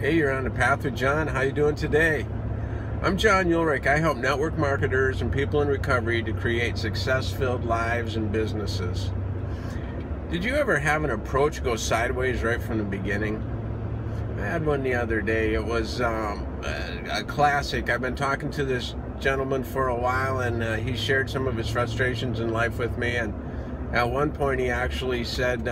Hey, you're on the path with John. How you doing today? I'm John Ulrich. I help network marketers and people in recovery to create success-filled lives and businesses. Did you ever have an approach go sideways right from the beginning? I had one the other day. It was a classic. I've been talking to this gentleman for a while, and he shared some of his frustrations in life with me, and at one point he actually said,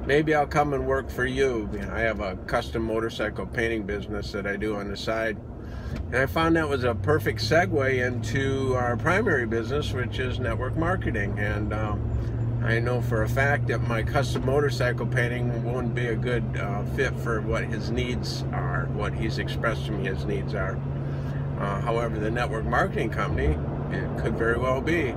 maybe I'll come and work for you. I have a custom motorcycle painting business that I do on the side. And I found that was a perfect segue into our primary business, which is network marketing. And I know for a fact that my custom motorcycle painting won't be a good fit for what his needs are, what he's expressed to me his needs are. However, the network marketing company, it could very well be.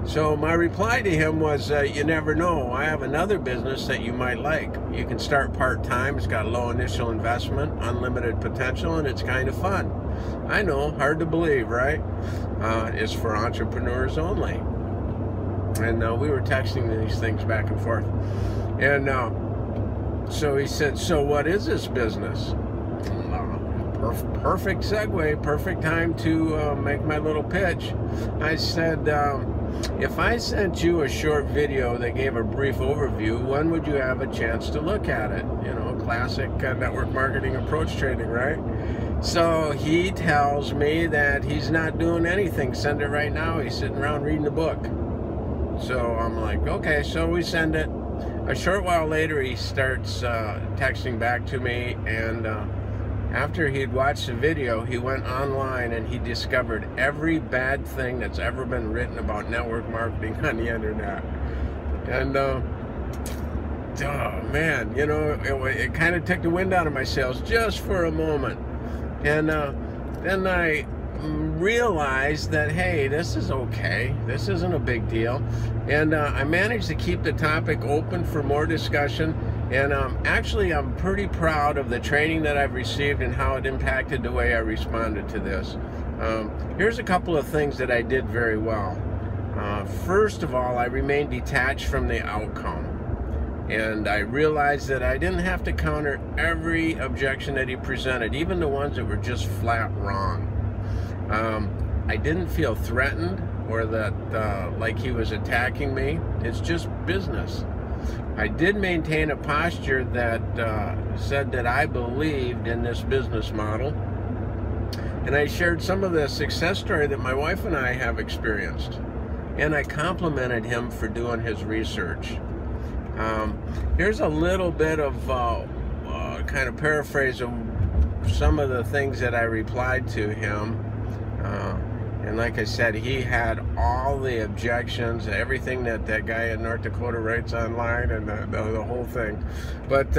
So my reply to him was, you never know. I have another business that you might like. You can start part-time. It's got low initial investment, unlimited potential, and it's kind of fun. I know, hard to believe, right? It's for entrepreneurs only. And we were texting these things back and forth. And so he said, so what is this business? Perfect segue, perfect time to make my little pitch. I said, if I sent you a short video that gave a brief overview, when would you have a chance to look at it? You know, classic network marketing approach training, right? So he tells me that he's not doing anything. Send it right now. He's sitting around reading a book. So I'm like, okay, so we send it. A short while later, he starts texting back to me, and after he'd watched the video, he went online and he discovered every bad thing that's ever been written about network marketing on the internet. And, oh man, you know, it kind of took the wind out of my sails just for a moment. And then I realized that, hey, this is okay. This isn't a big deal. And I managed to keep the topic open for more discussion. And actually, I'm pretty proud of the training that I've received and how it impacted the way I responded to this. Here's a couple of things that I did very well. First of all, I remained detached from the outcome. And I realized that I didn't have to counter every objection that he presented, even the ones that were just flat wrong. I didn't feel threatened or that like he was attacking me. It's just business. I did maintain a posture that said that I believed in this business model, and I shared some of the success story that my wife and I have experienced, and I complimented him for doing his research. Here's a little bit of kind of paraphrase of some of the things that I replied to him. And like I said, he had all the objections, everything that guy in North Dakota writes online, and the whole thing. But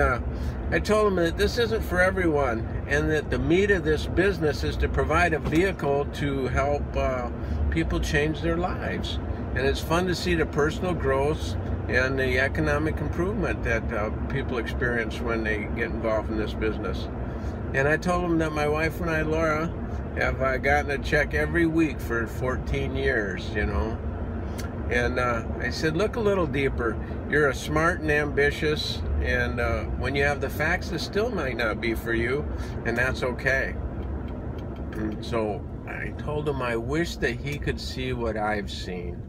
I told him that this isn't for everyone, and that the meat of this business is to provide a vehicle to help people change their lives. And it's fun to see the personal growth and the economic improvement that people experience when they get involved in this business. And I told him that my wife and I, Laura, have gotten a check every week for 14 years, you know. And I said, look a little deeper. You're a smart and ambitious, and when you have the facts, it still might not be for you, and that's okay. And so I told him I wish that he could see what I've seen.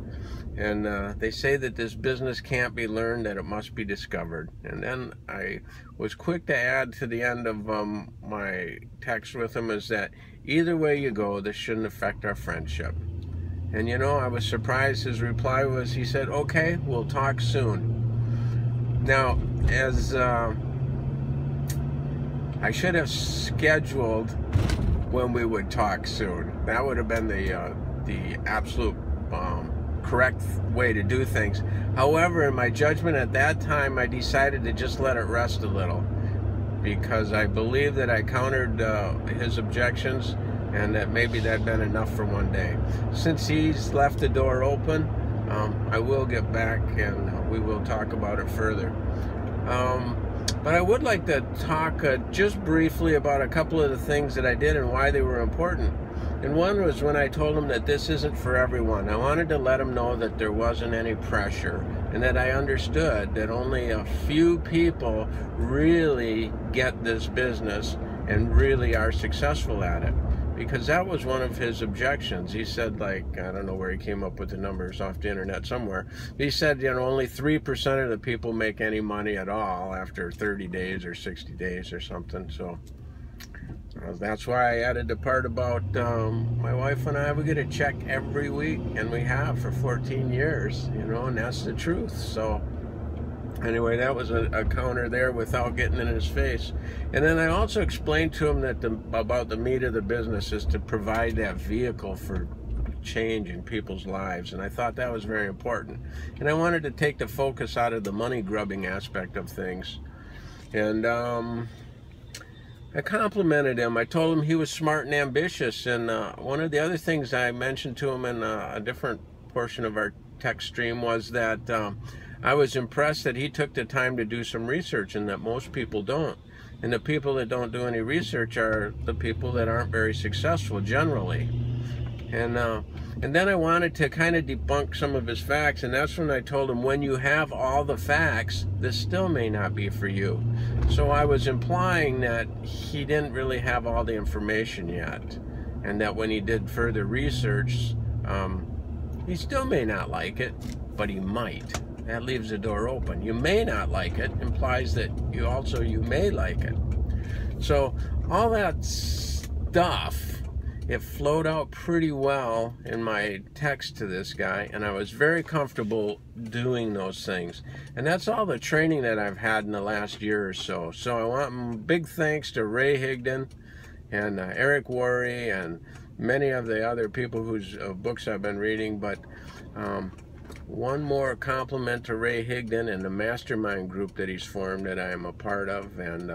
And they say that this business can't be learned, that it must be discovered. And then I was quick to add to the end of my text with him is that either way you go, this shouldn't affect our friendship. And you know, I was surprised. His reply was, he said, okay, we'll talk soon. Now, as I should have scheduled when we would talk soon. That would have been the absolute correct way to do things. However, in my judgment at that time, I decided to just let it rest a little, because I believe that I countered his objections, and that maybe that'd been enough for one day. Since he's left the door open, I will get back and we will talk about it further. But I would like to talk just briefly about a couple of the things that I did and why they were important. And one was when I told him that this isn't for everyone. I wanted to let him know that there wasn't any pressure, and that I understood that only a few people really get this business, and really are successful at it. Because that was one of his objections. He said, like, I don't know where he came up with the numbers, off the internet somewhere. He said, you know, only 3% of the people make any money at all after 30 days or 60 days or something. So that's why I added the part about my wife and I, we get a check every week, and we have for 14 years, you know, and that's the truth. So anyway, that was a counter there without getting in his face. And then I also explained to him that about the meat of the business is to provide that vehicle for change in people's lives. And I thought that was very important. And I wanted to take the focus out of the money grubbing aspect of things. And I complimented him. I told him he was smart and ambitious. And one of the other things I mentioned to him in a different portion of our text stream was that I was impressed that he took the time to do some research, and that most people don't. And the people that don't do any research are the people that aren't very successful generally. And then I wanted to kind of debunk some of his facts, and that's when I told him, when you have all the facts, this still may not be for you. So I was implying that he didn't really have all the information yet, and that when he did further research, he still may not like it, but he might. That leaves the door open. You may not like it implies that you may like it. So all that stuff, it flowed out pretty well in my text to this guy, and I was very comfortable doing those things. And that's all the training that I've had in the last year or so. So I want big thanks to Ray Higdon and Eric Worre and many of the other people whose books I've been reading. But one more compliment to Ray Higdon and the mastermind group that he's formed that I am a part of, and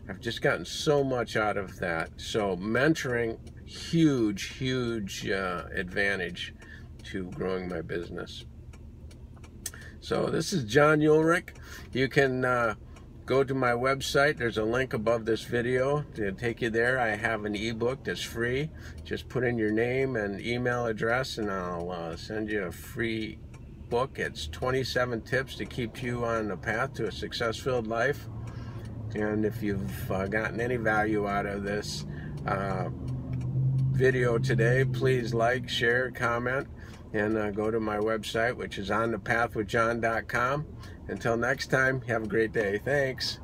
I've just gotten so much out of that. So mentoring, huge advantage to growing my business. So this is John Ulrich. You can go to my website. There's a link above this video to take you there. I have an ebook that's free. Just put in your name and email address, and I'll send you a free book. It's 27 tips to keep you on the path to a success-filled life. And if you've gotten any value out of this video today, please like, share, comment, and go to my website, which is onthepathwithjohn.com. Until next time, have a great day. Thanks.